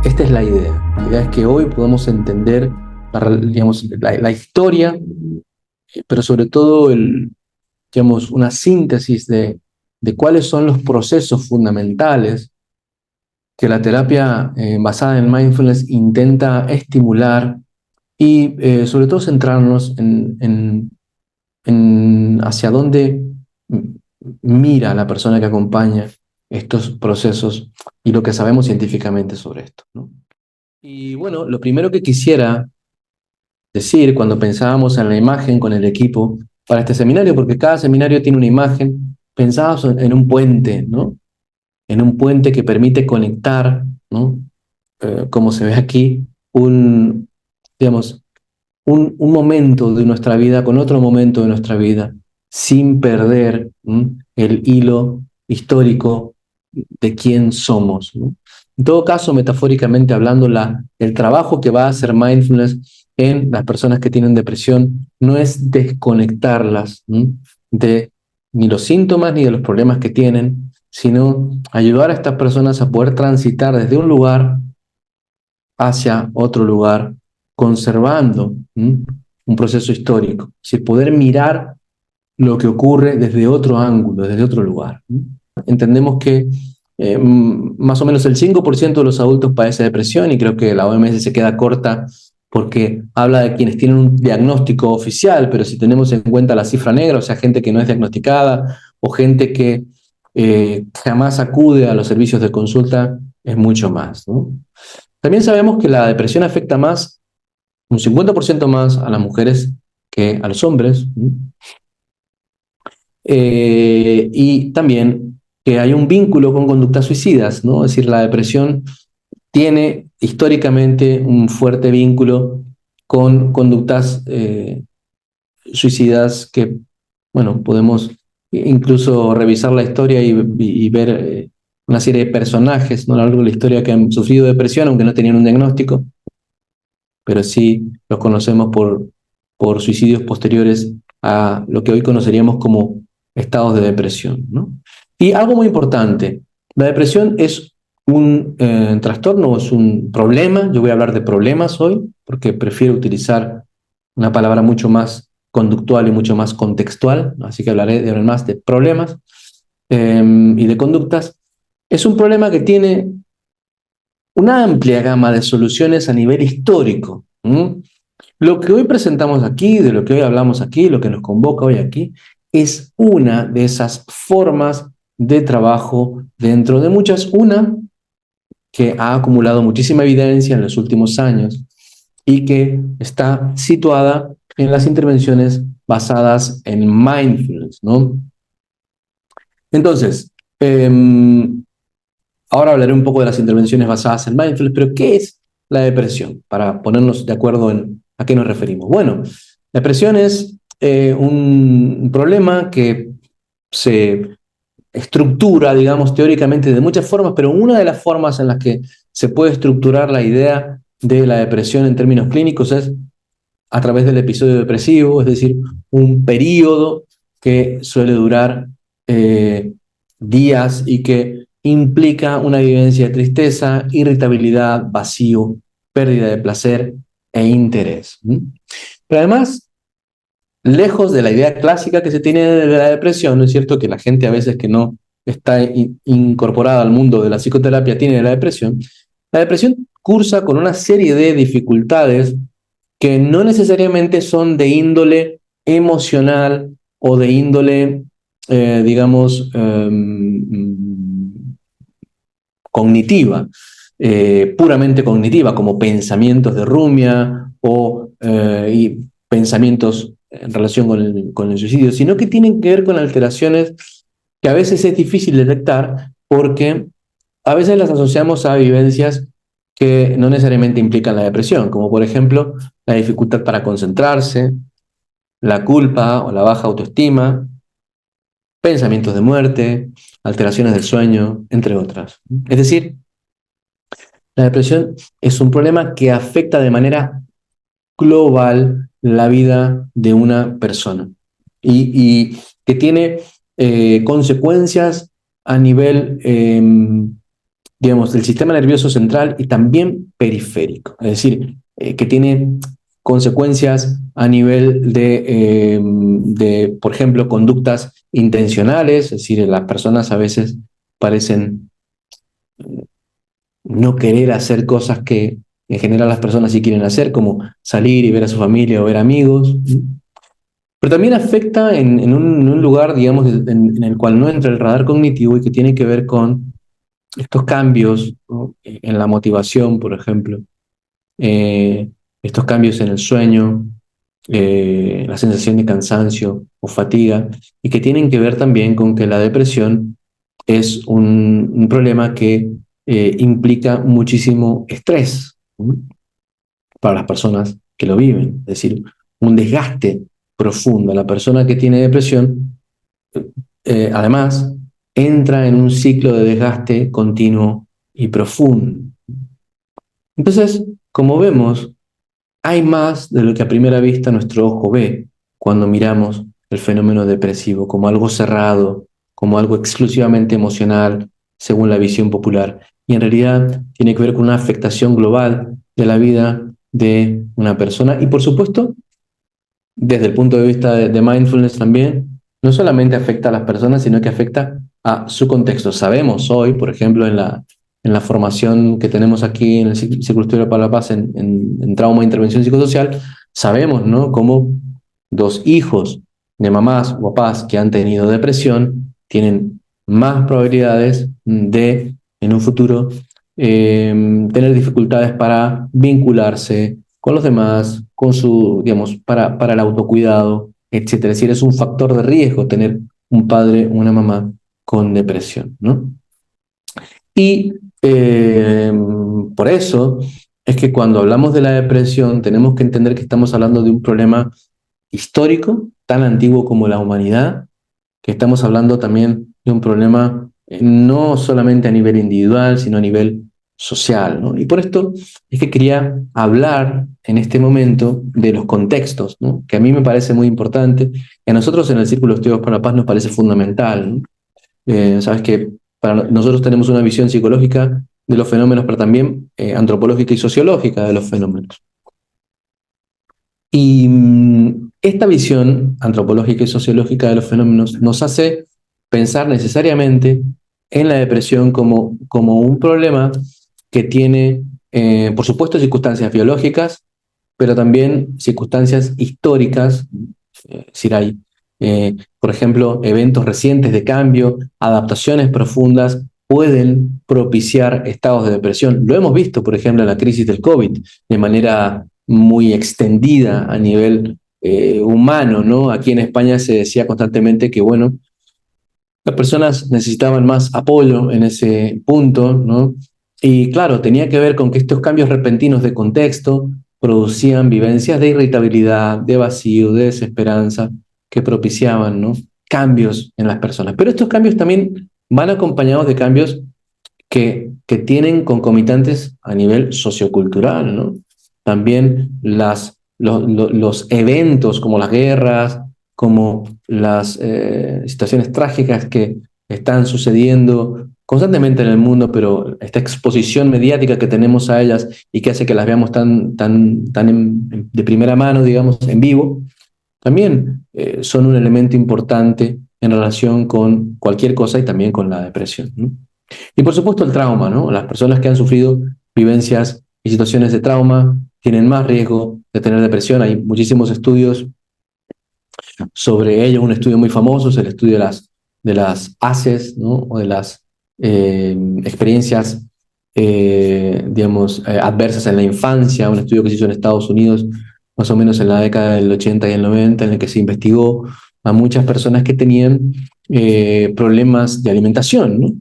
esta es la idea. La idea es que hoy podamos entender la historia, pero sobre todo una síntesis de cuáles son los procesos fundamentales que la terapia basada en mindfulness intenta estimular y sobre todo centrarnos en hacia dónde mira la persona que acompaña estos procesos y lo que sabemos científicamente sobre esto, ¿no? Y bueno, lo primero que quisiera decir cuando pensábamos en la imagen con el equipo para este seminario, porque cada seminario tiene una imagen, pensábamos en un puente, ¿no? En un puente que permite conectar, ¿no? Como se ve aquí, digamos, un momento de nuestra vida con otro momento de nuestra vida, sin perder el hilo histórico de quién somos, ¿no? En todo caso, metafóricamente hablando, el trabajo que va a hacer mindfulness en las personas que tienen depresión no es desconectarlas de ni los síntomas ni de los problemas que tienen, sino ayudar a estas personas a poder transitar desde un lugar hacia otro lugar, conservando un proceso histórico, es decir, poder mirar lo que ocurre desde otro ángulo, desde otro lugar. Entendemos que más o menos el 5% de los adultos padece depresión y creo que la OMS se queda corta porque habla de quienes tienen un diagnóstico oficial, pero si tenemos en cuenta la cifra negra, o sea, gente que no es diagnosticada o gente que jamás acude a los servicios de consulta, es mucho más, ¿no? También sabemos que la depresión afecta más, un 50% más a las mujeres que a los hombres, y también que hay un vínculo con conductas suicidas, ¿no? Es decir, la depresión tiene históricamente un fuerte vínculo con conductas suicidas que, bueno, podemos incluso revisar la historia y ver una serie de personajes, ¿no? A lo largo de la historia que han sufrido depresión, aunque no tenían un diagnóstico, pero sí los conocemos por suicidios posteriores a lo que hoy conoceríamos como estados de depresión, ¿no? Y algo muy importante, la depresión es un trastorno, es un problema. Yo voy a hablar de problemas hoy, porque prefiero utilizar una palabra mucho más conductual y mucho más contextual, así que hablaré de más de problemas y de conductas. Es un problema que tiene una amplia gama de soluciones a nivel histórico. Lo que hoy presentamos aquí, de lo que hoy hablamos aquí, lo que nos convoca hoy aquí, es una de esas formas de trabajo dentro de muchas. Una que ha acumulado muchísima evidencia en los últimos años y que está situada en las intervenciones basadas en mindfulness, ¿no? Entonces, ahora hablaré un poco de las intervenciones basadas en mindfulness, pero ¿qué es la depresión? Para ponernos de acuerdo en a qué nos referimos. Bueno, la depresión es un problema que se estructura, digamos, teóricamente de muchas formas, pero una de las formas en las que se puede estructurar la idea de la depresión en términos clínicos es a través del episodio depresivo, es decir, un periodo que suele durar días y que implica una vivencia de tristeza, irritabilidad, vacío, pérdida de placer e interés. Pero además, lejos de la idea clásica que se tiene de la depresión, ¿no es cierto? Que la gente a veces que no está incorporada al mundo de la psicoterapia tiene de la depresión cursa con una serie de dificultades que no necesariamente son de índole emocional o de índole, digamos, cognitiva, puramente cognitiva, como pensamientos de rumia o y pensamientos en relación con el suicidio, sino que tienen que ver con alteraciones que a veces es difícil detectar porque a veces las asociamos a vivencias que no necesariamente implican la depresión, como por ejemplo la dificultad para concentrarse, la culpa o la baja autoestima, pensamientos de muerte, alteraciones del sueño, entre otras. Es decir, la depresión es un problema que afecta de manera global la vida de una persona y que tiene consecuencias a nivel digamos, del sistema nervioso central y también periférico, es decir, que tiene consecuencias a nivel por ejemplo, conductas intencionales, es decir, las personas a veces parecen no querer hacer cosas que en general las personas sí quieren hacer, como salir y ver a su familia o ver amigos. Pero también afecta en un lugar, digamos, en el cual no entra el radar cognitivo y que tiene que ver con estos cambios, ¿no? En la motivación, por ejemplo, estos cambios en el sueño, la sensación de cansancio o fatiga, y que tienen que ver también con que la depresión es un problema que implica muchísimo estrés, ¿no? Para las personas que lo viven, es decir, un desgaste profundo. La persona que tiene depresión, además, entra en un ciclo de desgaste continuo y profundo. Entonces, como vemos, hay más de lo que a primera vista nuestro ojo ve cuando miramos el fenómeno depresivo, como algo cerrado, como algo exclusivamente emocional, según la visión popular. Y en realidad tiene que ver con una afectación global de la vida de una persona. Y por supuesto, desde el punto de vista de mindfulness también, no solamente afecta a las personas, sino que afecta a su contexto. Sabemos hoy, por ejemplo, en la formación que tenemos aquí en el Círculo Estudio para la Paz en trauma e intervención psicosocial, sabemos, ¿no?, cómo dos hijos de mamás o papás que han tenido depresión tienen más probabilidades de, en un futuro, tener dificultades para vincularse con los demás, con su, digamos, para el autocuidado, etcétera. Es decir, es un factor de riesgo tener un padre o una mamá con depresión, ¿no? Y por eso es que cuando hablamos de la depresión tenemos que entender que estamos hablando de un problema histórico, tan antiguo como la humanidad, que estamos hablando también de un problema no solamente a nivel individual, sino a nivel social, ¿no? Y por esto es que quería hablar en este momento de los contextos, ¿no?, que a mí me parece muy importante, y a nosotros en el Círculo de Estudios para la Paz nos parece fundamental, ¿no? Sabes que para nosotros tenemos una visión psicológica de los fenómenos, pero también antropológica y sociológica de los fenómenos. Y esta visión antropológica y sociológica de los fenómenos nos hace pensar necesariamente en la depresión como un problema que tiene, por supuesto, circunstancias biológicas, pero también circunstancias históricas. Es decir, hay, por ejemplo, eventos recientes de cambio, adaptaciones profundas pueden propiciar estados de depresión. Lo hemos visto, por ejemplo, en la crisis del COVID, de manera muy extendida a nivel humano, ¿no? Aquí en España se decía constantemente que, bueno, las personas necesitaban más apoyo en ese punto, ¿no? Y claro, tenía que ver con que estos cambios repentinos de contexto producían vivencias de irritabilidad, de vacío, de desesperanza, que propiciaban, ¿no?, cambios en las personas. Pero estos cambios también van acompañados de cambios que tienen concomitantes a nivel sociocultural, ¿no? También los eventos como las guerras, como las situaciones trágicas que están sucediendo constantemente en el mundo, pero esta exposición mediática que tenemos a ellas y que hace que las veamos tan de primera mano, digamos, en vivo, también son un elemento importante en relación con cualquier cosa y también con la depresión, ¿no? Y por supuesto el trauma, ¿no? Las personas que han sufrido vivencias y situaciones de trauma tienen más riesgo de tener depresión. Hay muchísimos estudios sobre ello. Un estudio muy famoso es el estudio de las ACEs, ¿no?, o de las experiencias, digamos, adversas en la infancia, un estudio que se hizo en Estados Unidos más o menos en la década del 80 y el 90, en el que se investigó a muchas personas que tenían problemas de alimentación, ¿no?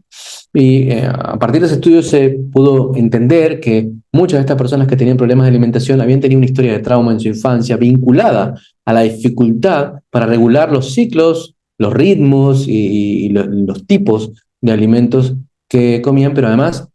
Y a partir de ese estudio se pudo entender que muchas de estas personas que tenían problemas de alimentación habían tenido una historia de trauma en su infancia vinculada a la dificultad para regular los ciclos, los ritmos y los tipos de alimentos que comían, pero además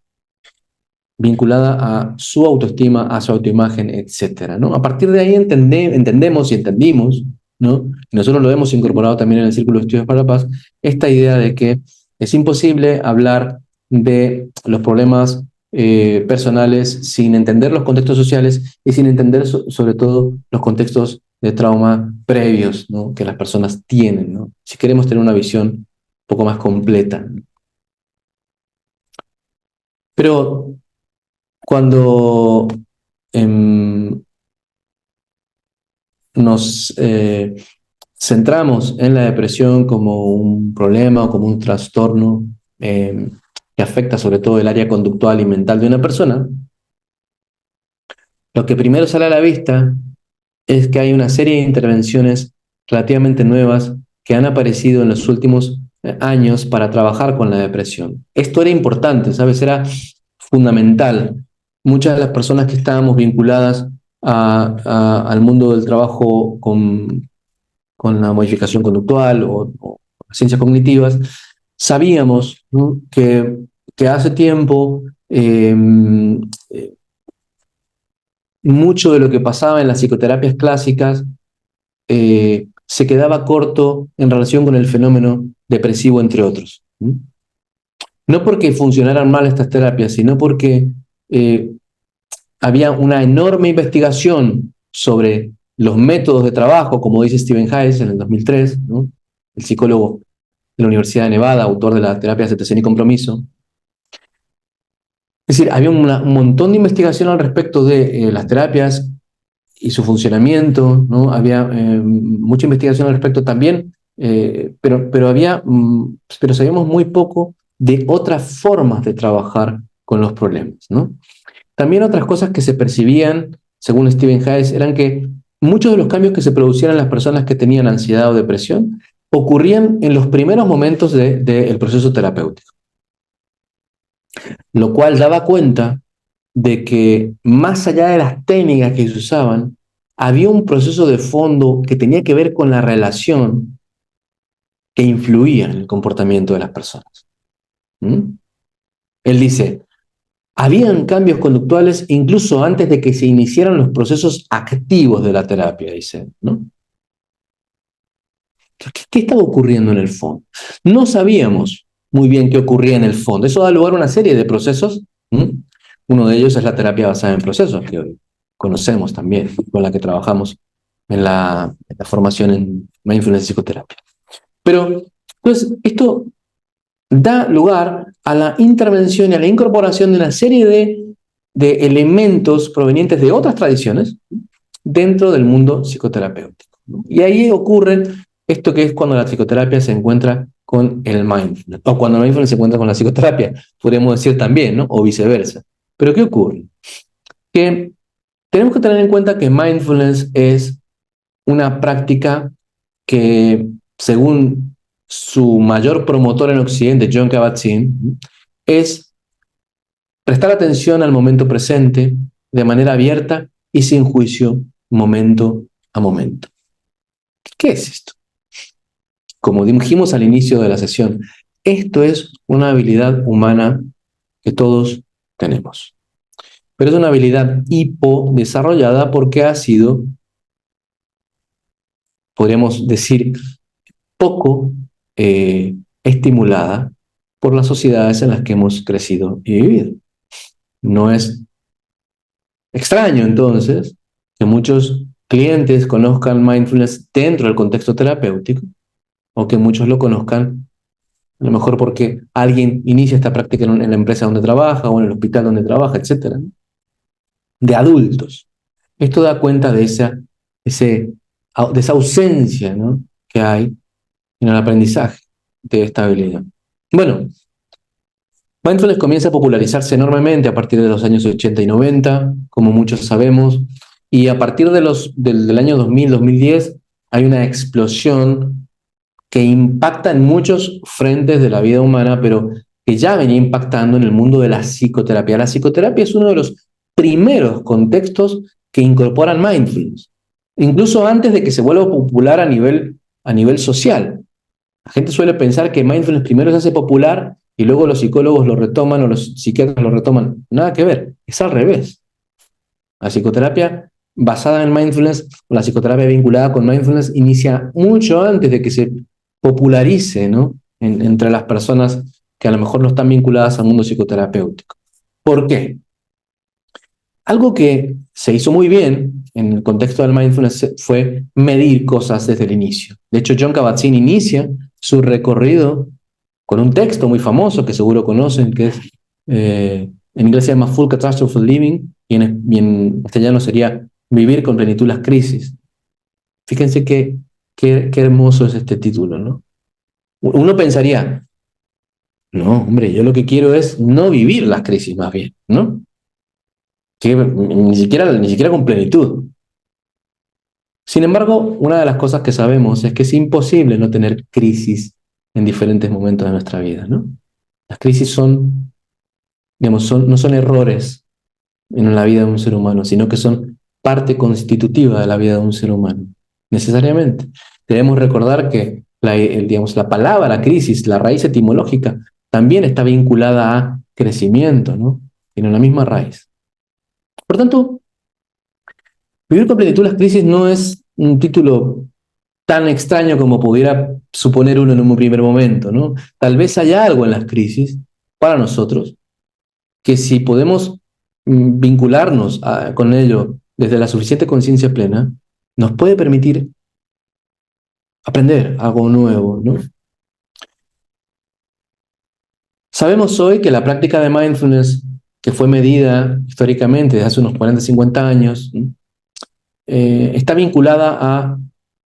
vinculada a su autoestima, a su autoimagen, etcétera, ¿no? A partir de ahí entendemos y entendimos, ¿no?, y nosotros lo hemos incorporado también en el Círculo de Estudios para la Paz, esta idea de que es imposible hablar de los problemas personales sin entender los contextos sociales y sin entender sobre todo los contextos de trauma previos, ¿no?, que las personas tienen, ¿no?, si queremos tener una visión un poco más completa. Pero cuando nos centramos en la depresión como un problema o como un trastorno que afecta sobre todo el área conductual y mental de una persona, lo que primero sale a la vista es que hay una serie de intervenciones relativamente nuevas que han aparecido en los últimos años para trabajar con la depresión. Esto era importante, ¿sabes? Era fundamental. Muchas de las personas que estábamos vinculadas al mundo del trabajo con la modificación conductual o ciencias cognitivas, sabíamos, ¿no?, que hace tiempo mucho de lo que pasaba en las psicoterapias clásicas se quedaba corto en relación con el fenómeno depresivo, entre otros. No porque funcionaran mal estas terapias, sino porque eh, había una enorme investigación sobre los métodos de trabajo, como dice Stephen Hayes en el 2003, ¿no?, el psicólogo de la Universidad de Nevada, autor de la terapia de aceptación y compromiso. Es decir, había un montón de investigación al respecto de las terapias y su funcionamiento, ¿no? Había mucha investigación al respecto también, pero sabíamos muy poco de otras formas de trabajar con los problemas, ¿no? También otras cosas que se percibían, según Stephen Hayes, eran que muchos de los cambios que se producían en las personas que tenían ansiedad o depresión ocurrían en los primeros momentos del proceso terapéutico, lo cual daba cuenta de que más allá de las técnicas que se usaban, había un proceso de fondo que tenía que ver con la relación que influía en el comportamiento de las personas. ¿Mm? Él dice, habían cambios conductuales incluso antes de que se iniciaran los procesos activos de la terapia, dice, ¿no? ¿Qué estaba ocurriendo en el fondo? No sabíamos muy bien qué ocurría en el fondo. Eso da lugar a una serie de procesos. Uno de ellos es la terapia basada en procesos, que hoy conocemos también, con la que trabajamos en la formación en Mindfulness y Psicoterapia. Pero, entonces, esto da lugar a la intervención y a la incorporación de una serie de elementos provenientes de otras tradiciones dentro del mundo psicoterapéutico, ¿no? Y ahí ocurre esto que es cuando la psicoterapia se encuentra con el mindfulness, o cuando el mindfulness se encuentra con la psicoterapia, podríamos decir también, ¿no?, o viceversa. Pero ¿qué ocurre? Que tenemos que tener en cuenta que mindfulness es una práctica que, según su mayor promotor en Occidente, John Kabat-Zinn, es prestar atención al momento presente de manera abierta y sin juicio, momento a momento. ¿Qué es esto? Como dijimos al inicio de la sesión, esto es una habilidad humana que todos tenemos. Pero es una habilidad hipodesarrollada porque ha sido, podríamos decir, poco estimulada por las sociedades en las que hemos crecido y vivido. No es extraño, entonces, que muchos clientes conozcan mindfulness dentro del contexto terapéutico o que muchos lo conozcan a lo mejor porque alguien inicia esta práctica en la empresa donde trabaja o en el hospital donde trabaja, etcétera, ¿no?, de adultos. Esto da cuenta de esa ausencia, ¿no?, que hay en el aprendizaje de esta habilidad. Bueno, mindfulness comienza a popularizarse enormemente a partir de los años 80 y 90, como muchos sabemos, y a partir del año 2000, 2010, hay una explosión que impacta en muchos frentes de la vida humana, pero que ya venía impactando en el mundo de la psicoterapia. La psicoterapia es uno de los primeros contextos que incorporan mindfulness, incluso antes de que se vuelva popular a nivel social. La gente suele pensar que mindfulness primero se hace popular y luego los psicólogos lo retoman o los psiquiatras lo retoman. Nada que ver, es al revés. La psicoterapia basada en mindfulness, o la psicoterapia vinculada con mindfulness, inicia mucho antes de que se popularice, ¿no?, entre las personas que a lo mejor no están vinculadas al mundo psicoterapéutico. ¿Por qué? Algo que se hizo muy bien en el contexto del mindfulness fue medir cosas desde el inicio. De hecho, John Kabat-Zinn inicia su recorrido con un texto muy famoso que seguro conocen, que es, en inglés se llama Full Catastrophe Living, y en castellano sería Vivir con plenitud las crisis. Fíjense qué hermoso es este título, ¿no? Uno pensaría, no, hombre, yo lo que quiero es no vivir las crisis más bien, ¿no? Que ni siquiera con plenitud. Sin embargo, una de las cosas que sabemos es que es imposible no tener crisis en diferentes momentos de nuestra vida, ¿no? Las crisis son, digamos, no son errores en la vida de un ser humano, sino que son parte constitutiva de la vida de un ser humano, necesariamente. Debemos recordar que digamos, la palabra crisis, la raíz etimológica, también está vinculada a crecimiento, ¿no? Tiene la misma raíz. Por tanto, vivir con plenitud las crisis no es un título tan extraño como pudiera suponer uno en un primer momento, ¿no? Tal vez haya algo en las crisis para nosotros que si podemos vincularnos con ello desde la suficiente conciencia plena, nos puede permitir aprender algo nuevo, ¿no? Sabemos hoy que la práctica de mindfulness, que fue medida históricamente desde hace unos 40, 50 años, ¿no? Está vinculada a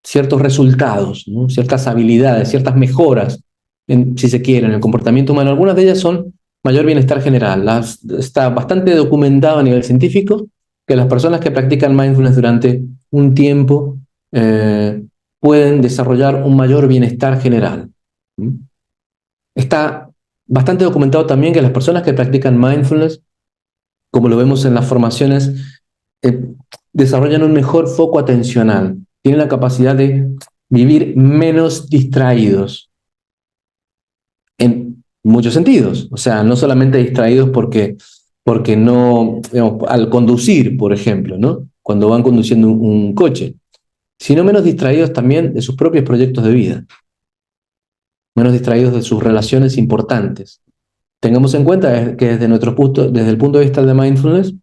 ciertos resultados, ¿no? Ciertas habilidades, ciertas mejoras, si se quiere, en el comportamiento humano. Algunas de ellas son mayor bienestar general. Está bastante documentado a nivel científico que las personas que practican mindfulness durante un tiempo pueden desarrollar un mayor bienestar general. Está bastante documentado también que las personas que practican mindfulness, como lo vemos en las formaciones, eh, desarrollan un mejor foco atencional, tienen la capacidad de vivir menos distraídos en muchos sentidos. O sea, no solamente distraídos porque no, digamos, al conducir, por ejemplo, ¿no? Cuando van conduciendo un coche, sino menos distraídos también de sus propios proyectos de vida, menos distraídos de sus relaciones importantes. Tengamos en cuenta que desde el punto de vista de mindfulness,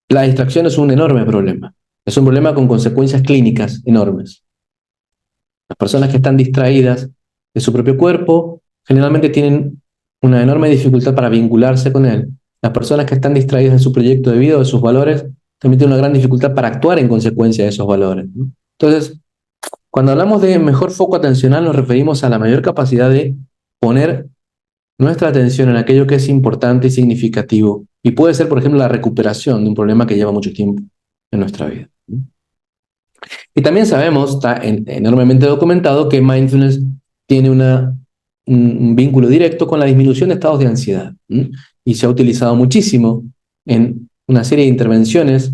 la distracción es un enorme problema. Es un problema con consecuencias clínicas enormes. Las personas que están distraídas de su propio cuerpo generalmente tienen una enorme dificultad para vincularse con él. Las personas que están distraídas de su proyecto de vida o de sus valores también tienen una gran dificultad para actuar en consecuencia de esos valores, ¿no? Entonces, cuando hablamos de mejor foco atencional nos referimos a la mayor capacidad de poner nuestra atención en aquello que es importante y significativo. Y puede ser, por ejemplo, la recuperación de un problema que lleva mucho tiempo en nuestra vida. Y también sabemos, está enormemente documentado, que mindfulness tiene un vínculo directo con la disminución de estados de ansiedad. Y se ha utilizado muchísimo en una serie de intervenciones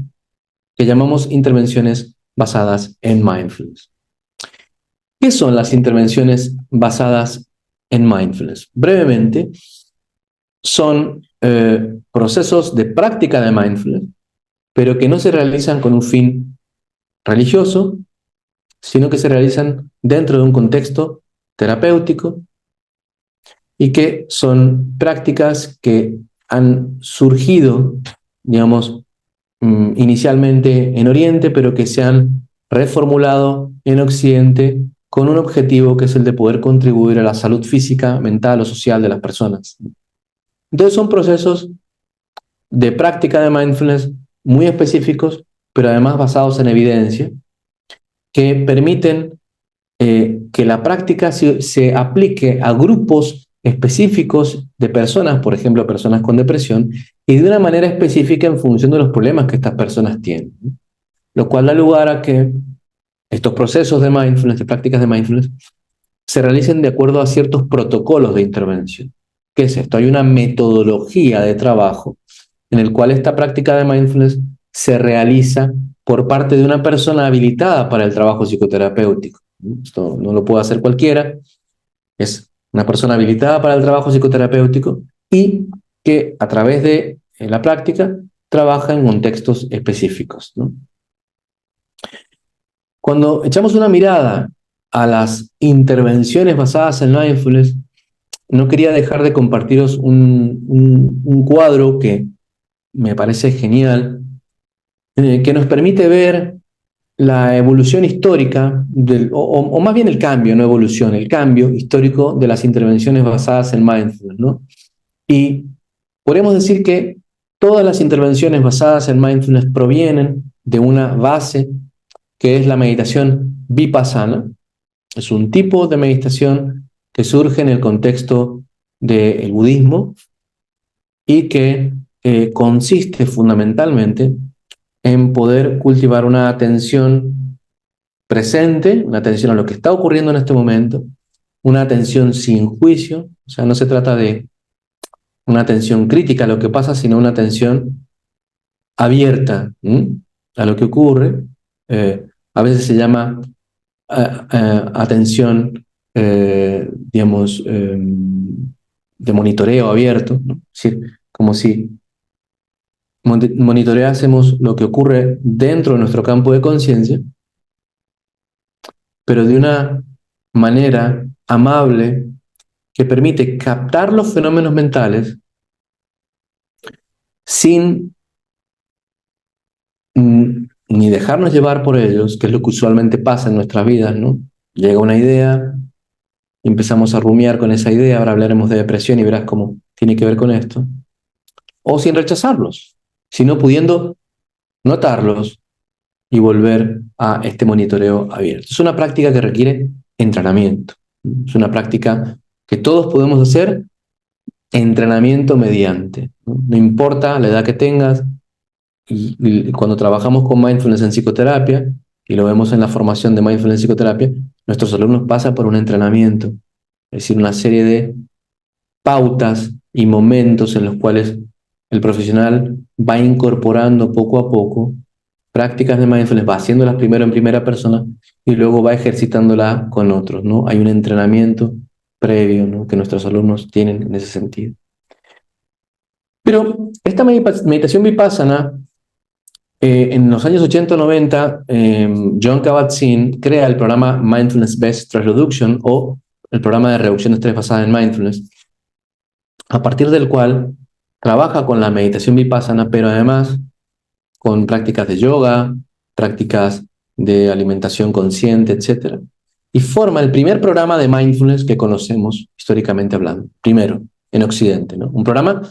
que llamamos intervenciones basadas en mindfulness. ¿Qué son las intervenciones basadas en mindfulness? Brevemente, son procesos de práctica de mindfulness, pero que no se realizan con un fin religioso, sino que se realizan dentro de un contexto terapéutico y que son prácticas que han surgido, digamos, inicialmente en Oriente, pero que se han reformulado en Occidente con un objetivo que es el de poder contribuir a la salud física, mental o social de las personas. Entonces son procesos de práctica de mindfulness muy específicos, pero además basados en evidencia, que permiten que la práctica se aplique a grupos específicos de personas, por ejemplo, personas con depresión, y de una manera específica en función de los problemas que estas personas tienen. Lo cual da lugar a que estos procesos de mindfulness, de prácticas de mindfulness, se realicen de acuerdo a ciertos protocolos de intervención. ¿Qué es esto? Hay una metodología de trabajo en el cual esta práctica de mindfulness se realiza por parte de una persona habilitada para el trabajo psicoterapéutico. Esto no lo puede hacer cualquiera, es una persona habilitada para el trabajo psicoterapéutico y que a través de la práctica trabaja en contextos específicos, ¿no? Cuando echamos una mirada a las intervenciones basadas en mindfulness, no quería dejar de compartiros un cuadro que me parece genial, que nos permite ver la evolución histórica, o más bien el cambio, no evolución, el cambio histórico de las intervenciones basadas en mindfulness, ¿no? Y podemos decir que todas las intervenciones basadas en mindfulness provienen de una base que es la meditación vipassana. Es un tipo de meditación que surge en el contexto del budismo y que consiste fundamentalmente en poder cultivar una atención presente, una atención a lo que está ocurriendo en este momento, una atención sin juicio, o sea, no se trata de una atención crítica a lo que pasa, sino una atención abierta, ¿m? A lo que ocurre. A veces se llama atención, digamos, de monitoreo abierto, ¿no? Es decir, como si monitoreásemos lo que ocurre dentro de nuestro campo de conciencia, pero de una manera amable que permite captar los fenómenos mentales sin ni dejarnos llevar por ellos, que es lo que usualmente pasa en nuestras vidas, ¿no? Llega una idea, y empezamos a rumiar con esa idea, ahora hablaremos de depresión y verás cómo tiene que ver con esto, o sin rechazarlos, sino pudiendo notarlos y volver a este monitoreo abierto. Es una práctica que requiere entrenamiento, es una práctica que todos podemos hacer, entrenamiento mediante, ¿no? No importa la edad que tengas, y cuando trabajamos con mindfulness en psicoterapia, y lo vemos en la formación de mindfulness en psicoterapia, nuestros alumnos pasan por un entrenamiento, es decir, una serie de pautas y momentos en los cuales el profesional va incorporando poco a poco prácticas de mindfulness, va haciéndolas primero en primera persona y luego va ejercitándolas con otros, ¿no? Hay un entrenamiento previo, ¿no?, que nuestros alumnos tienen en ese sentido. Pero esta meditación vipassana, en los años 80 o 90, John Kabat-Zinn crea el programa Mindfulness-Based Stress Reduction, o el programa de reducción de estrés basada en mindfulness, a partir del cual trabaja con la meditación vipassana, pero además con prácticas de yoga, prácticas de alimentación consciente, etc. Y forma el primer programa de mindfulness que conocemos históricamente hablando, primero, en Occidente, ¿no? Un programa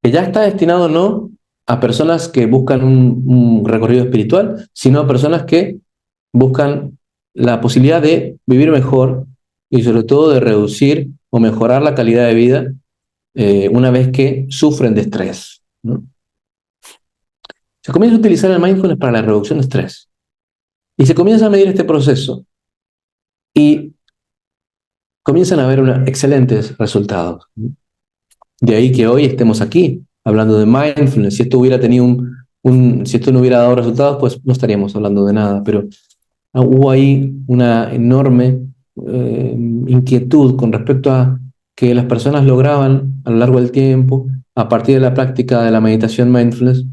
que ya está destinado no a personas que buscan un recorrido espiritual, sino a personas que buscan la posibilidad de vivir mejor y sobre todo de reducir o mejorar la calidad de vida una vez que sufren de estrés, ¿no? Se comienza a utilizar el mindfulness para la reducción de estrés y se comienza a medir este proceso y comienzan a haber excelentes resultados. De ahí que hoy estemos aquí hablando de mindfulness. Si esto hubiera tenido si esto no hubiera dado resultados, pues no estaríamos hablando de nada, pero hubo ahí una enorme inquietud con respecto a que las personas lograban a lo largo del tiempo, a partir de la práctica de la meditación mindfulness,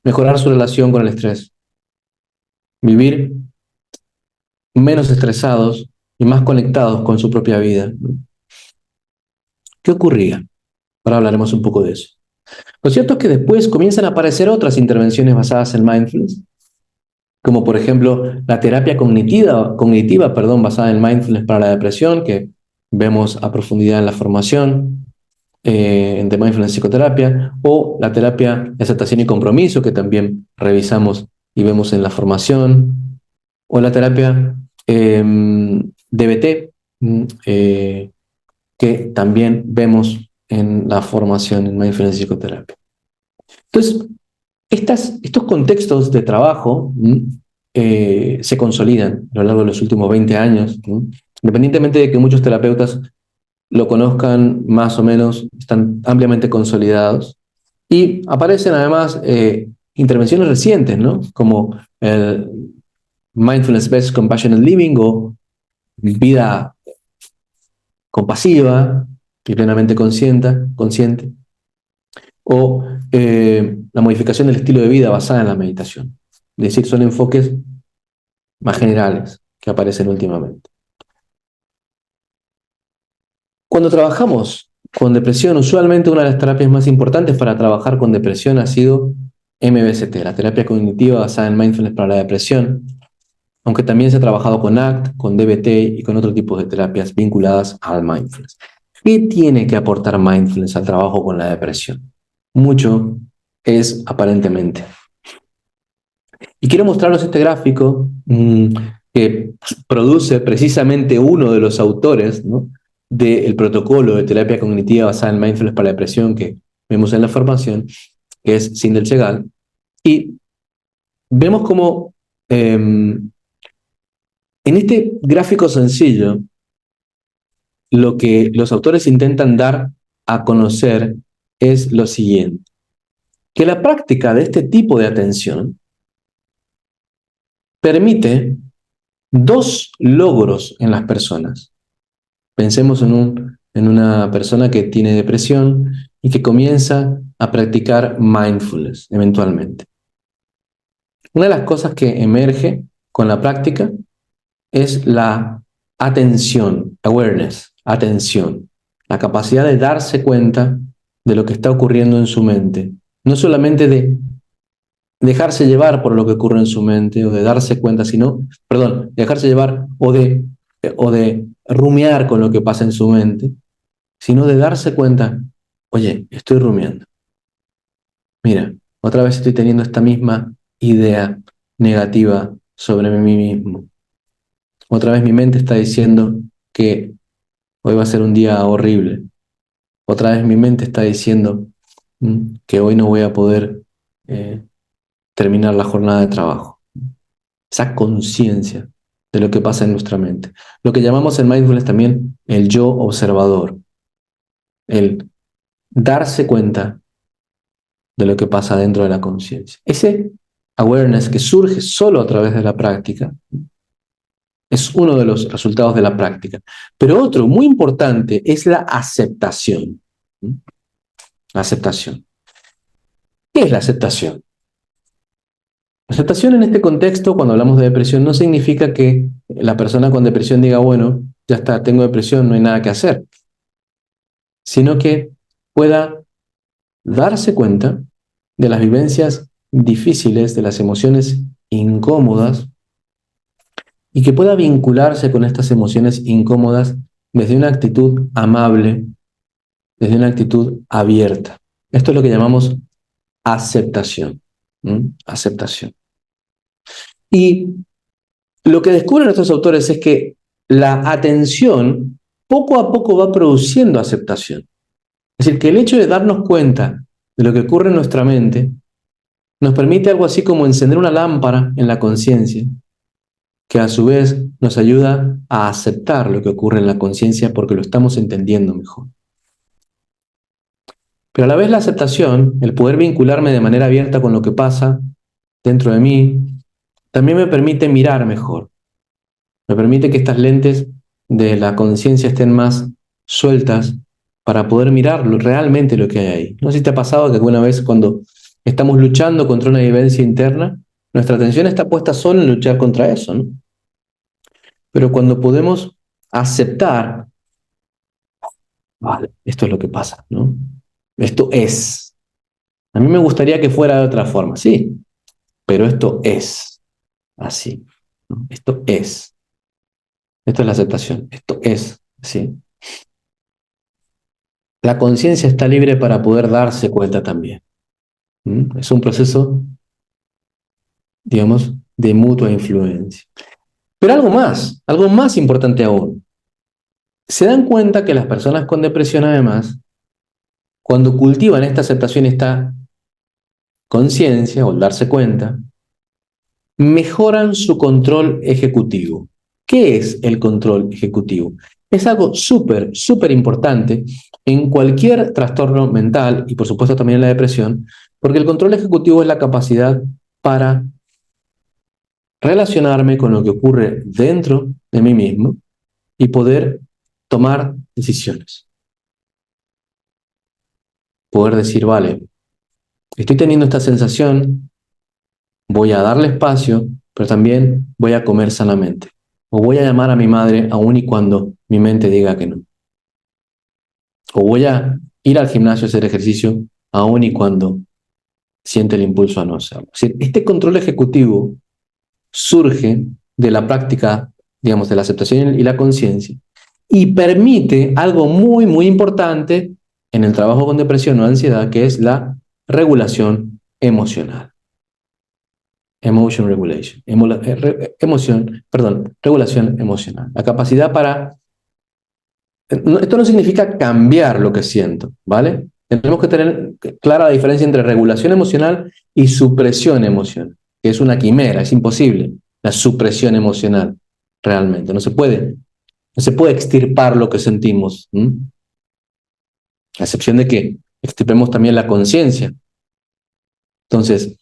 mejorar su relación con el estrés, vivir menos estresados y más conectados con su propia vida. ¿Qué ocurría? Ahora hablaremos un poco de eso. Lo cierto es que después comienzan a aparecer otras intervenciones basadas en mindfulness, como por ejemplo la terapia cognitiva, basada en mindfulness para la depresión, que vemos a profundidad en la formación de mindfulness psicoterapia, o la terapia de aceptación y compromiso, que también revisamos y vemos en la formación, o la terapia DBT, que también vemos en la formación en mindfulness psicoterapia. Entonces, estos contextos de trabajo se consolidan a lo largo de los últimos 20 años, ¿no? Independientemente de que muchos terapeutas lo conozcan más o menos, están ampliamente consolidados. Y aparecen además intervenciones recientes, ¿no?, como el Mindfulness-Based Compassionate Living, o vida compasiva y plenamente consciente, o la modificación del estilo de vida basada en la meditación. Es decir, son enfoques más generales que aparecen últimamente. Cuando trabajamos con depresión, usualmente una de las terapias más importantes para trabajar con depresión ha sido MBST, la terapia cognitiva basada en mindfulness para la depresión, aunque también se ha trabajado con ACT, con DBT y con otro tipo de terapias vinculadas al mindfulness. ¿Qué tiene que aportar mindfulness al trabajo con la depresión? Mucho es aparentemente. Y quiero mostrarles este gráfico que produce precisamente uno de los autores, ¿no?, del protocolo de terapia cognitiva basada en mindfulness para la depresión que vemos en la formación, que es Sindel Segal. Y vemos como en este gráfico sencillo, lo que los autores intentan dar a conocer es lo siguiente, que la práctica de este tipo de atención permite dos logros en las personas. Pensemos en una persona que tiene depresión y que comienza a practicar mindfulness eventualmente. Una de las cosas que emerge con la práctica es la atención, awareness, atención, la capacidad de darse cuenta de lo que está ocurriendo en su mente. No solamente de dejarse llevar por lo que ocurre en su mente o de darse cuenta, sino, perdón, dejarse llevar o de rumiar con lo que pasa en su mente, sino de darse cuenta, oye, estoy rumiando. Mira, otra vez estoy teniendo esta misma idea negativa sobre mí mismo. Otra vez mi mente está diciendo que hoy va a ser un día horrible. Otra vez mi mente está diciendo que hoy no voy a poder terminar la jornada de trabajo. Esa conciencia de lo que pasa en nuestra mente. Lo que llamamos en mindfulness también el yo observador. El darse cuenta de lo que pasa dentro de la conciencia. Ese awareness que surge solo a través de la práctica es uno de los resultados de la práctica. Pero otro muy importante es la aceptación. La aceptación. ¿Qué es la aceptación? La aceptación en este contexto, cuando hablamos de depresión, no significa que la persona con depresión diga, bueno, ya está, tengo depresión, no hay nada que hacer, sino que pueda darse cuenta de las vivencias difíciles, de las emociones incómodas, y que pueda vincularse con estas emociones incómodas desde una actitud amable, desde una actitud abierta. Esto es lo que llamamos aceptación. Aceptación. Y lo que descubren estos autores es que la atención poco a poco va produciendo aceptación. Es decir, que el hecho de darnos cuenta de lo que ocurre en nuestra mente nos permite algo así como encender una lámpara en la conciencia, que a su vez nos ayuda a aceptar lo que ocurre en la conciencia porque lo estamos entendiendo mejor. Pero a la vez la aceptación, el poder vincularme de manera abierta con lo que pasa dentro de mí, también me permite mirar mejor. Me permite que estas lentes de la conciencia estén más sueltas para poder mirar realmente lo que hay ahí. No sé si te ha pasado que alguna vez cuando estamos luchando contra una vivencia interna, nuestra atención está puesta solo en luchar contra eso, ¿no? Pero cuando podemos aceptar, vale, esto es lo que pasa, ¿no? Esto es. A mí me gustaría que fuera de otra forma, sí, pero esto es así, ¿no? Esto es. Esto es la aceptación. Esto es así. La conciencia está libre para poder darse cuenta también. Es un proceso, digamos, de mutua influencia. Pero algo más importante aún. Se dan cuenta que las personas con depresión, además, cuando cultivan esta aceptación, esta conciencia o el darse cuenta, mejoran su control ejecutivo. ¿Qué es el control ejecutivo? Es algo súper, súper importante en cualquier trastorno mental y por supuesto también en la depresión, porque el control ejecutivo es la capacidad para relacionarme con lo que ocurre dentro de mí mismo y poder tomar decisiones. Poder decir, vale, estoy teniendo esta sensación, voy a darle espacio, pero también voy a comer sanamente. O voy a llamar a mi madre aun y cuando mi mente diga que no. O voy a ir al gimnasio a hacer ejercicio aun y cuando siente el impulso a no hacerlo. Es decir, este control ejecutivo surge de la práctica, digamos, de la aceptación y la conciencia, y permite algo muy, muy importante en el trabajo con depresión o ansiedad, que es la regulación emocional. Emotion regulation. Regulación emocional. La capacidad para... Esto no significa cambiar lo que siento, ¿vale? Tenemos que tener clara la diferencia entre regulación emocional y supresión emocional, que es una quimera, es imposible la supresión emocional, realmente. No se puede extirpar lo que sentimos, ¿m? A excepción de que extirpemos también la conciencia. Entonces,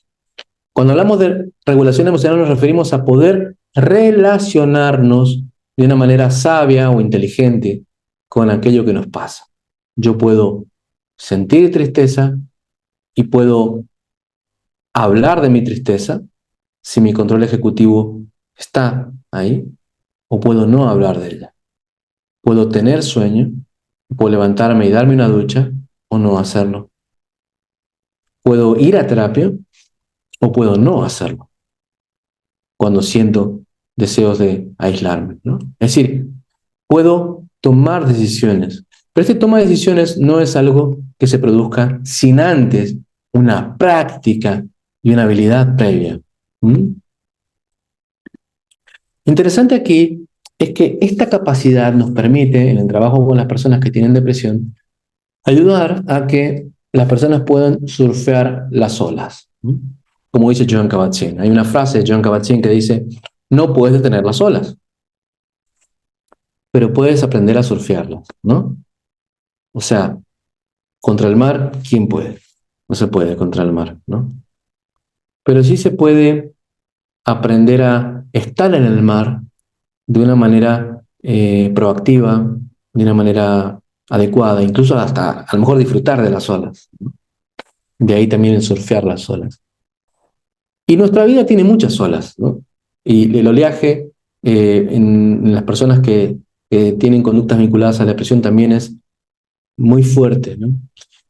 cuando hablamos de regulación emocional nos referimos a poder relacionarnos de una manera sabia o inteligente con aquello que nos pasa. Yo puedo sentir tristeza y puedo hablar de mi tristeza si mi control ejecutivo está ahí, o puedo no hablar de ella. Puedo tener sueño, puedo levantarme y darme una ducha o no hacerlo. Puedo ir a terapia o puedo no hacerlo cuando siento deseos de aislarme, ¿no? Es decir, puedo tomar decisiones, pero este toma de decisiones no es algo que se produzca sin antes una práctica y una habilidad previa. ¿Mm? Interesante aquí es que esta capacidad nos permite, en el trabajo con las personas que tienen depresión, ayudar a que las personas puedan surfear las olas. ¿Mm? Como dice Joan Kabat-Zinn. Hay una frase de Joan Kabat-Zinn que dice, no puedes detener las olas, pero puedes aprender a surfearlas, ¿no? O sea, contra el mar, ¿quién puede? No se puede contra el mar, ¿no? Pero sí se puede aprender a estar en el mar de una manera proactiva, de una manera adecuada, incluso hasta a lo mejor disfrutar de las olas. De ahí también el surfear las olas. Y nuestra vida tiene muchas olas, ¿no? Y el oleaje en las personas que tienen conductas vinculadas a la depresión también es muy fuerte, ¿no?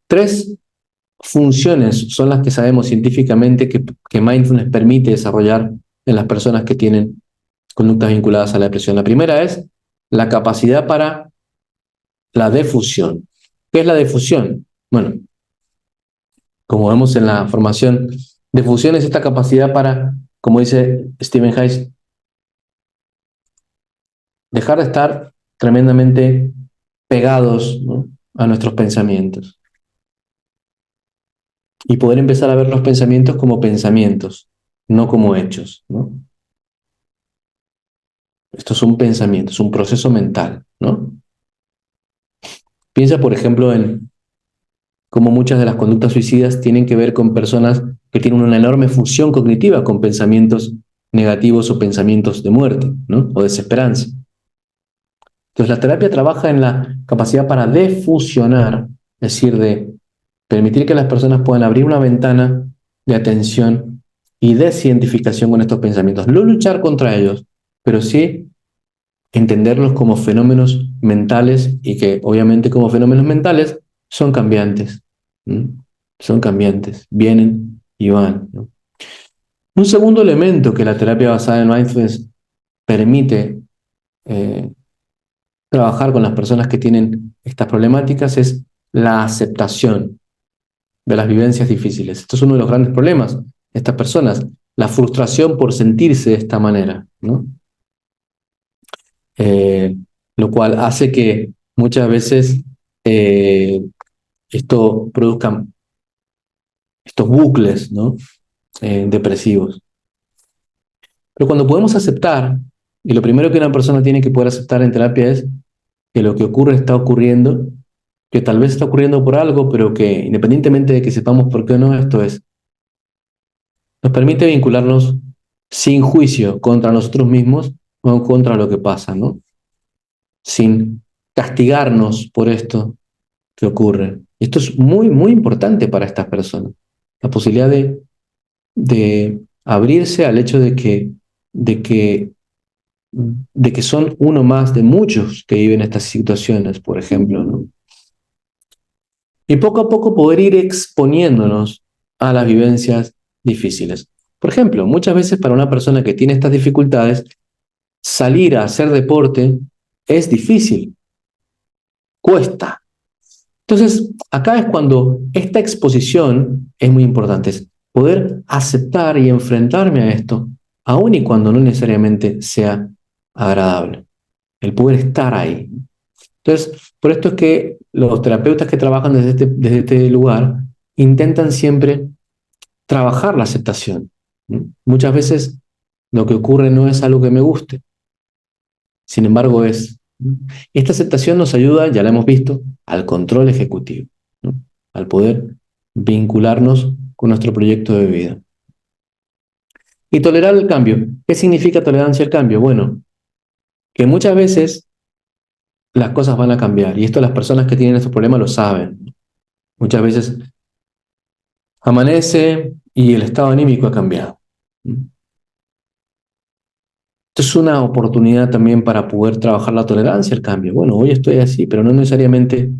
Tres funciones son las que sabemos científicamente que mindfulness permite desarrollar en las personas que tienen conductas vinculadas a la depresión. La primera es la capacidad para la defusión. ¿Qué es la defusión? Bueno, como vemos en la formación, defusión es esta capacidad para, como dice Stephen Hayes, dejar de estar tremendamente pegados, ¿no?, a nuestros pensamientos y poder empezar a ver los pensamientos como pensamientos, no como hechos, ¿no? Esto es un pensamiento, es un proceso mental, ¿no? Piensa, por ejemplo, en cómo muchas de las conductas suicidas tienen que ver con personas que tienen una enorme función cognitiva con pensamientos negativos o pensamientos de muerte, ¿no?, o desesperanza. Entonces la terapia trabaja en la capacidad para defusionar, es decir, de permitir que las personas puedan abrir una ventana de atención y desidentificación con estos pensamientos. No luchar contra ellos, pero sí entenderlos como fenómenos mentales y que obviamente como fenómenos mentales son cambiantes. ¿Mm? Son cambiantes, vienen y van, ¿no? Un segundo elemento que la terapia basada en mindfulness permite eh, trabajar con las personas que tienen estas problemáticas es la aceptación de las vivencias difíciles. Esto es uno de los grandes problemas de estas personas, la frustración por sentirse de esta manera, ¿no? Eh, lo cual hace que muchas veces eh, esto produzca estos bucles, ¿no?, depresivos. Pero cuando podemos aceptar, y lo primero que una persona tiene que poder aceptar en terapia es que lo que ocurre está ocurriendo, que tal vez está ocurriendo por algo, pero que independientemente de que sepamos por qué o no, esto es, nos permite vincularnos sin juicio contra nosotros mismos o contra lo que pasa, ¿no? Sin castigarnos por esto que ocurre. Esto es muy, muy importante para estas personas. La posibilidad de abrirse al hecho de que, de que son uno más de muchos que viven estas situaciones, por ejemplo, ¿no? y poco a poco poder ir exponiéndonos a las vivencias difíciles. Por ejemplo, muchas veces para una persona que tiene estas dificultades, salir a hacer deporte es difícil, cuesta. Entonces, acá es cuando esta exposición es muy importante, es poder aceptar y enfrentarme a esto, aun y cuando no necesariamente sea agradable, el poder estar ahí. Entonces, por esto es que los terapeutas que trabajan desde este lugar intentan siempre trabajar la aceptación. Muchas veces lo que ocurre no es algo que me guste, sin embargo es. Esta aceptación nos ayuda, ya la hemos visto, al control ejecutivo, ¿no? Al poder vincularnos con nuestro proyecto de vida. Y tolerar el cambio. ¿Qué significa tolerancia al cambio? Bueno, que muchas veces las cosas van a cambiar, y esto las personas que tienen estos problemas lo saben. Muchas veces amanece y el estado anímico ha cambiado. Esto es una oportunidad también para poder trabajar la tolerancia al cambio. Bueno, hoy estoy así, pero no necesariamente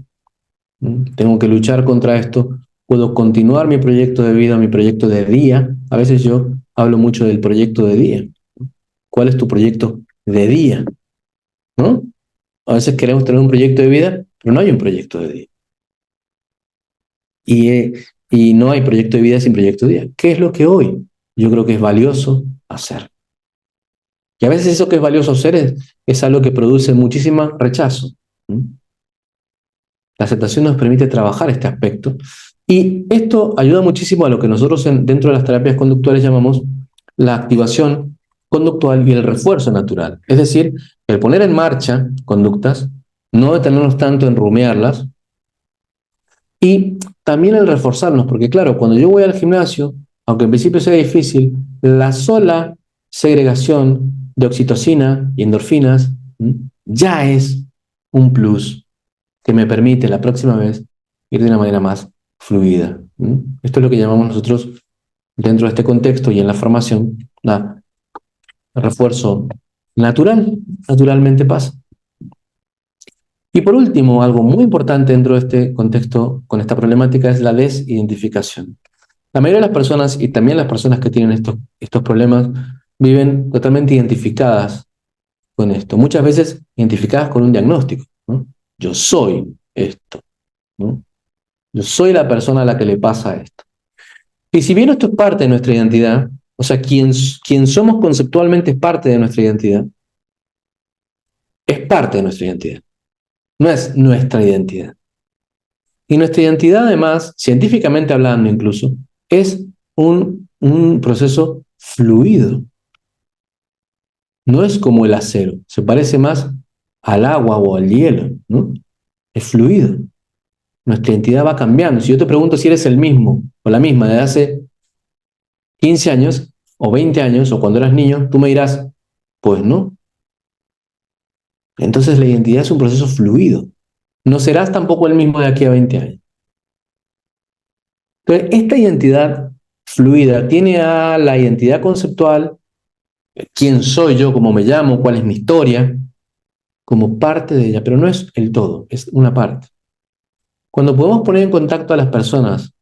tengo que luchar contra esto. Puedo continuar mi proyecto de vida, mi proyecto de día. A veces yo hablo mucho del proyecto de día. ¿Cuál es tu proyecto de día? ¿No? A veces queremos tener un proyecto de vida, pero no hay un proyecto de día. Y no hay proyecto de vida sin proyecto de día. ¿Qué es lo que hoy yo creo que es valioso hacer? Y a veces eso que es valioso hacer es algo que produce muchísimo rechazo. La aceptación nos permite trabajar este aspecto. Y esto ayuda muchísimo a lo que nosotros dentro de las terapias conductuales llamamos la activación conductual y el refuerzo natural. Es decir, el poner en marcha conductas, no detenernos tanto en rumiarlas, y también el reforzarnos, porque claro, cuando yo voy al gimnasio, aunque en principio sea difícil, la sola segregación de oxitocina y endorfinas ya es un plus que me permite la próxima vez ir de una manera más fluida. Esto es lo que llamamos nosotros, dentro de este contexto y en la formación, refuerzo natural. Naturalmente pasa. Y por último, algo muy importante dentro de este contexto, con esta problemática, es la desidentificación. La mayoría de las personas, y también las personas que tienen estos problemas, viven totalmente identificadas con esto. Muchas veces identificadas con un diagnóstico, ¿no? Yo soy esto, ¿no? Yo soy la persona a la que le pasa esto. Y si bien esto es parte de nuestra identidad, o sea, quien somos conceptualmente es parte de nuestra identidad, es parte de nuestra identidad, no es nuestra identidad. Y nuestra identidad, además, científicamente hablando incluso, es un proceso fluido. No es como el acero, se parece más al agua o al hielo, ¿no? Es fluido. Nuestra identidad va cambiando. Si yo te pregunto si eres el mismo o la misma de hace 15 años o 20 años o cuando eras niño, tú me dirás, pues no. Entonces la identidad es un proceso fluido. No serás tampoco el mismo de aquí a 20 años. Entonces, esta identidad fluida tiene a la identidad conceptual, quién soy yo, cómo me llamo, cuál es mi historia, como parte de ella, pero no es el todo, es una parte. Cuando podemos poner en contacto a las personas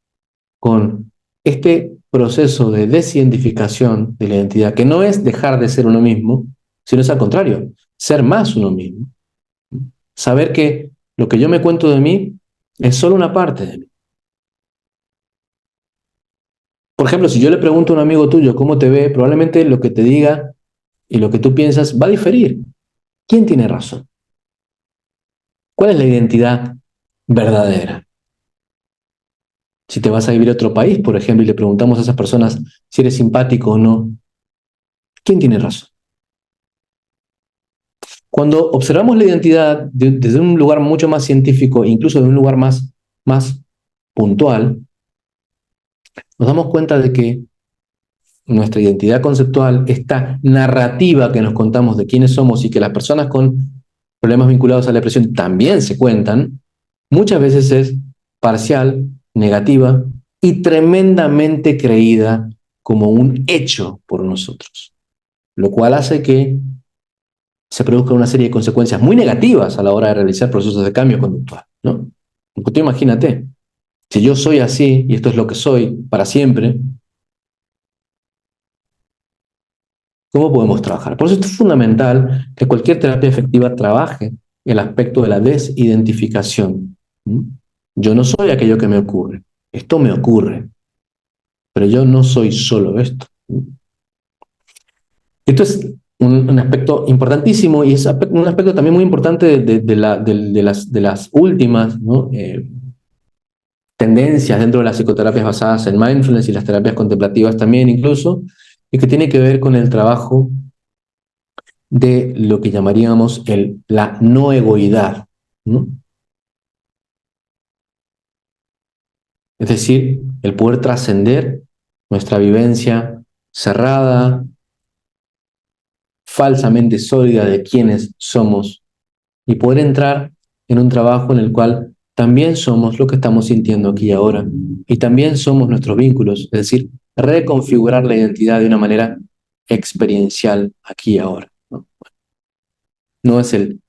con este proceso de desidentificación de la identidad, que no es dejar de ser uno mismo, sino es al contrario, ser más uno mismo. Saber que lo que yo me cuento de mí es solo una parte de mí. Por ejemplo, si yo le pregunto a un amigo tuyo cómo te ve, probablemente lo que te diga y lo que tú piensas va a diferir. ¿Quién tiene razón? ¿Cuál es la identidad verdadera? Si te vas a vivir a otro país, por ejemplo, y le preguntamos a esas personas si eres simpático o no, ¿quién tiene razón? Cuando observamos la identidad desde un lugar mucho más científico, incluso de un lugar más puntual, nos damos cuenta de que nuestra identidad conceptual, esta narrativa que nos contamos de quiénes somos y que las personas con problemas vinculados a la depresión también se cuentan, muchas veces es parcial, negativa y tremendamente creída como un hecho por nosotros, lo cual hace que se produzca una serie de consecuencias muy negativas a la hora de realizar procesos de cambio conductual, ¿no? Porque tú imagínate, Si yo soy así, y esto es lo que soy para siempre, ¿cómo podemos trabajar? Por eso es fundamental que cualquier terapia efectiva trabaje el aspecto de la desidentificación. ¿Mm? Yo no soy aquello que me ocurre. Esto me ocurre, pero yo no soy solo esto. ¿Mm? Esto es un aspecto importantísimo y es un aspecto también muy importante de las últimas, ¿no? Tendencias dentro de las psicoterapias basadas en mindfulness y las terapias contemplativas también incluso, y que tiene que ver con el trabajo de lo que llamaríamos la no egoidad, ¿no? Es decir, el poder trascender nuestra vivencia cerrada, falsamente sólida de quiénes somos y poder entrar en un trabajo en el cual también somos lo que estamos sintiendo aquí y ahora y también somos nuestros vínculos, es decir, reconfigurar la identidad de una manera experiencial aquí y ahora. No, no es el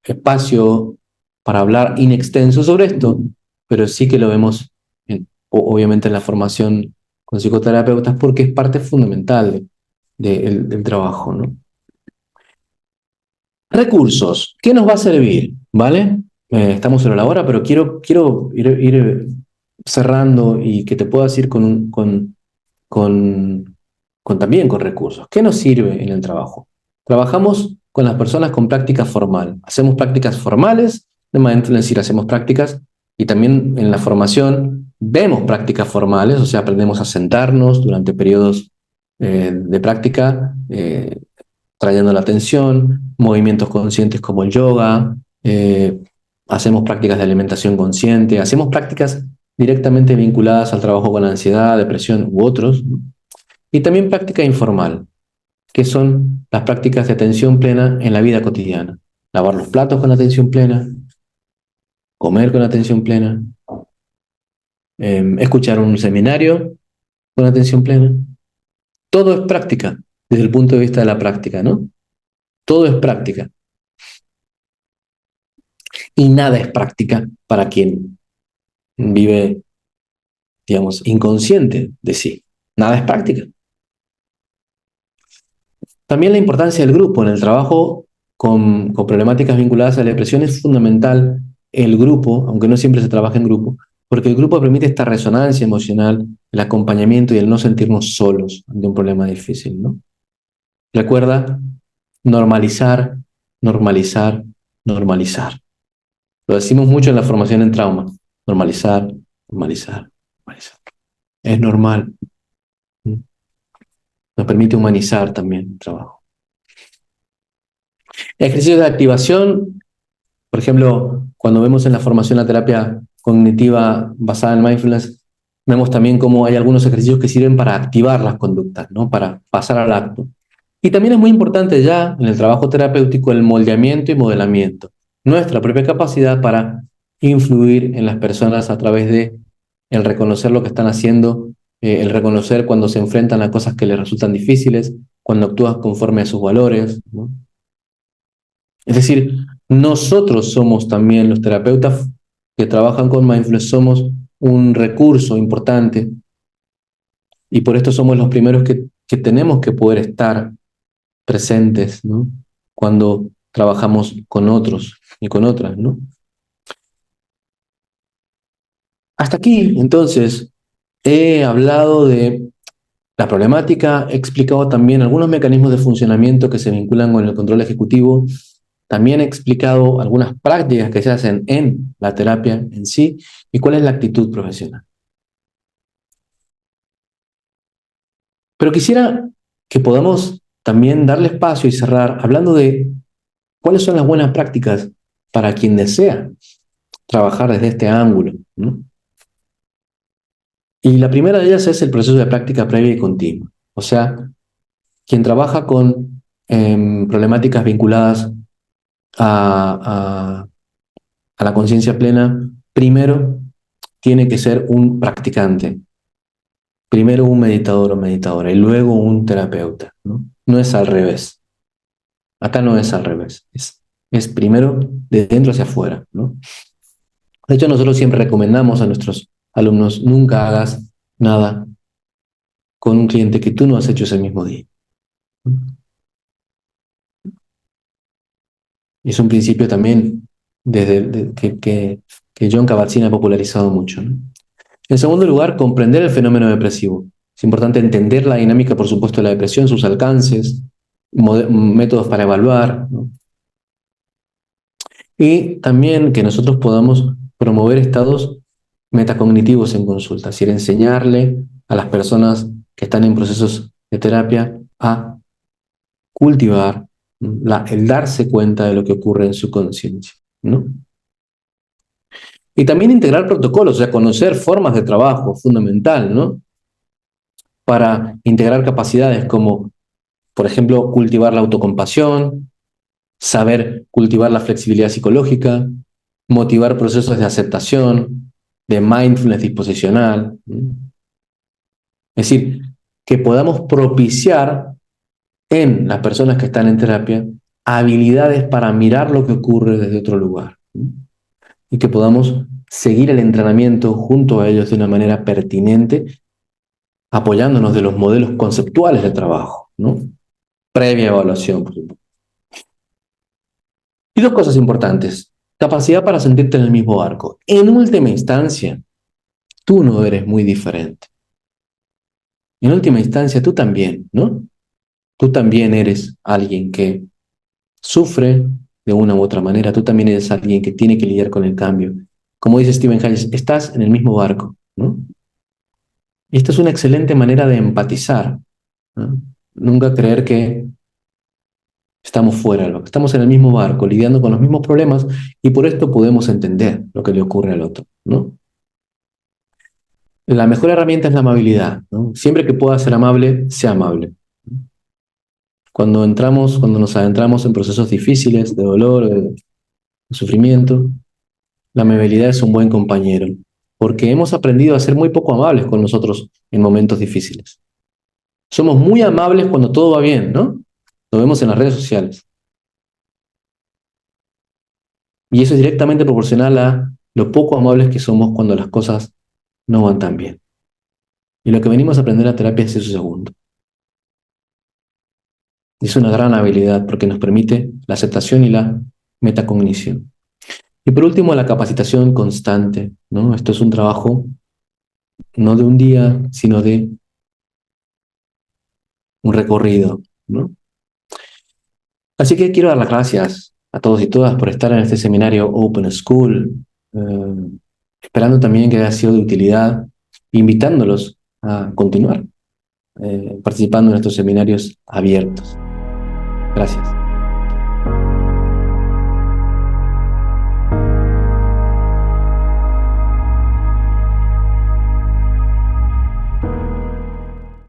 espacio para hablar in extenso sobre esto, pero sí que lo vemos obviamente en la formación con psicoterapeutas porque es parte fundamental del trabajo, ¿no? Recursos, ¿qué nos va a servir? ¿Vale? Estamos en la hora, pero quiero ir cerrando y que te puedas ir con, también con recursos. ¿Qué nos sirve en el trabajo? Trabajamos con las personas con práctica formal. Hacemos prácticas formales de mindfulness, es decir, hacemos prácticas y también en la formación vemos prácticas formales, o sea, aprendemos a sentarnos durante periodos de práctica, trayendo la atención, movimientos conscientes como el yoga, hacemos prácticas de alimentación consciente, hacemos prácticas directamente vinculadas al trabajo con la ansiedad, depresión u otros, ¿no? Y también práctica informal, que son las prácticas de atención plena en la vida cotidiana. Lavar los platos con atención plena, comer con atención plena, escuchar un seminario con atención plena. Todo es práctica desde el punto de vista de la práctica, ¿no? Todo es práctica. Y nada es práctica para quien vive, digamos, inconsciente de sí. Nada es práctica. También la importancia del grupo en el trabajo con problemáticas vinculadas a la depresión es fundamental el grupo, aunque no siempre se trabaja en grupo, porque el grupo permite esta resonancia emocional, el acompañamiento y el no sentirnos solos ante un problema difícil, ¿no? Recuerda normalizar, normalizar, normalizar. Lo decimos mucho en la formación en trauma. Normalizar, normalizar, normalizar. Es normal. Nos permite humanizar también el trabajo. Ejercicios de activación, por ejemplo, cuando vemos en la formación la terapia cognitiva basada en mindfulness, vemos también cómo hay algunos ejercicios que sirven para activar las conductas, ¿no? Para pasar al acto. Y también es muy importante ya en el trabajo terapéutico el moldeamiento y modelamiento. Nuestra propia capacidad para influir en las personas a través de el reconocer lo que están haciendo, el reconocer cuando se enfrentan a cosas que les resultan difíciles, cuando actúas conforme a sus valores, ¿no? Es decir, nosotros somos también los terapeutas que trabajan con mindfulness, somos un recurso importante y por esto somos los primeros que tenemos que poder estar presentes, ¿no? Cuando trabajamos con otros y con otras, ¿no? Hasta aquí, entonces, he hablado de la problemática, he explicado también algunos mecanismos de funcionamiento que se vinculan con el control ejecutivo. También he explicado algunas prácticas que se hacen en la terapia en sí y cuál es la actitud profesional. Pero quisiera que podamos también darle espacio y cerrar hablando de cuáles son las buenas prácticas para quien desea trabajar desde este ángulo, ¿no? Y la primera de ellas es el proceso de práctica previa y continua. O sea, quien trabaja con problemáticas vinculadas a, a, a la conciencia plena, primero tiene que ser un practicante, primero un meditador o meditadora y luego un terapeuta, ¿no? No es al revés. Acá no es al revés. Es primero de dentro hacia afuera, ¿no? De hecho, nosotros siempre recomendamos a nuestros alumnos, nunca hagas nada con un cliente que tú no has hecho ese mismo día. Y es un principio también que John Kabat-Zinn ha popularizado mucho, ¿no? En segundo lugar, comprender el fenómeno depresivo. Es importante entender la dinámica, por supuesto, de la depresión, sus alcances, métodos para evaluar, ¿no? Y también que nosotros podamos promover estados metacognitivos en consulta, es decir, enseñarle a las personas que están en procesos de terapia a cultivar el darse cuenta de lo que ocurre en su conciencia, ¿no? Y también integrar protocolos, o sea, conocer formas de trabajo, fundamental, ¿no? Para integrar capacidades como, por ejemplo, cultivar la autocompasión, saber cultivar la flexibilidad psicológica, motivar procesos de aceptación, de mindfulness disposicional. Es decir, que podamos propiciar en las personas que están en terapia habilidades para mirar lo que ocurre desde otro lugar. Y que podamos seguir el entrenamiento junto a ellos de una manera pertinente, apoyándonos de los modelos conceptuales de trabajo, ¿no? Previa evaluación, por supuesto. Y dos cosas importantes. Capacidad para sentirte en el mismo barco. En última instancia, tú no eres muy diferente. En última instancia, tú también, ¿no? Tú también eres alguien que sufre de una u otra manera. Tú también eres alguien que tiene que lidiar con el cambio. Como dice Stephen Hayes, estás en el mismo barco, ¿no? Y esta es una excelente manera de empatizar, ¿no? Nunca creer que estamos fuera del barco. Estamos en el mismo barco, lidiando con los mismos problemas y por esto podemos entender lo que le ocurre al otro, ¿no? La mejor herramienta es la amabilidad, ¿no? Siempre que puedas ser amable, sea amable. Cuando nos adentramos en procesos difíciles, de dolor, de sufrimiento, la amabilidad es un buen compañero, porque hemos aprendido a ser muy poco amables con nosotros en momentos difíciles. Somos muy amables cuando todo va bien, ¿no? Lo vemos en las redes sociales. Y eso es directamente proporcional a lo poco amables que somos cuando las cosas no van tan bien. Y lo que venimos a aprender en la terapia es eso segundo. Es una gran habilidad porque nos permite la aceptación y la metacognición. Y por último, la capacitación constante, ¿no? Esto es un trabajo no de un día, sino de un recorrido, ¿no? Así que quiero dar las gracias a todos y todas por estar en este seminario Open School, esperando también que haya sido de utilidad, invitándolos a continuar participando en estos seminarios abiertos. Gracias.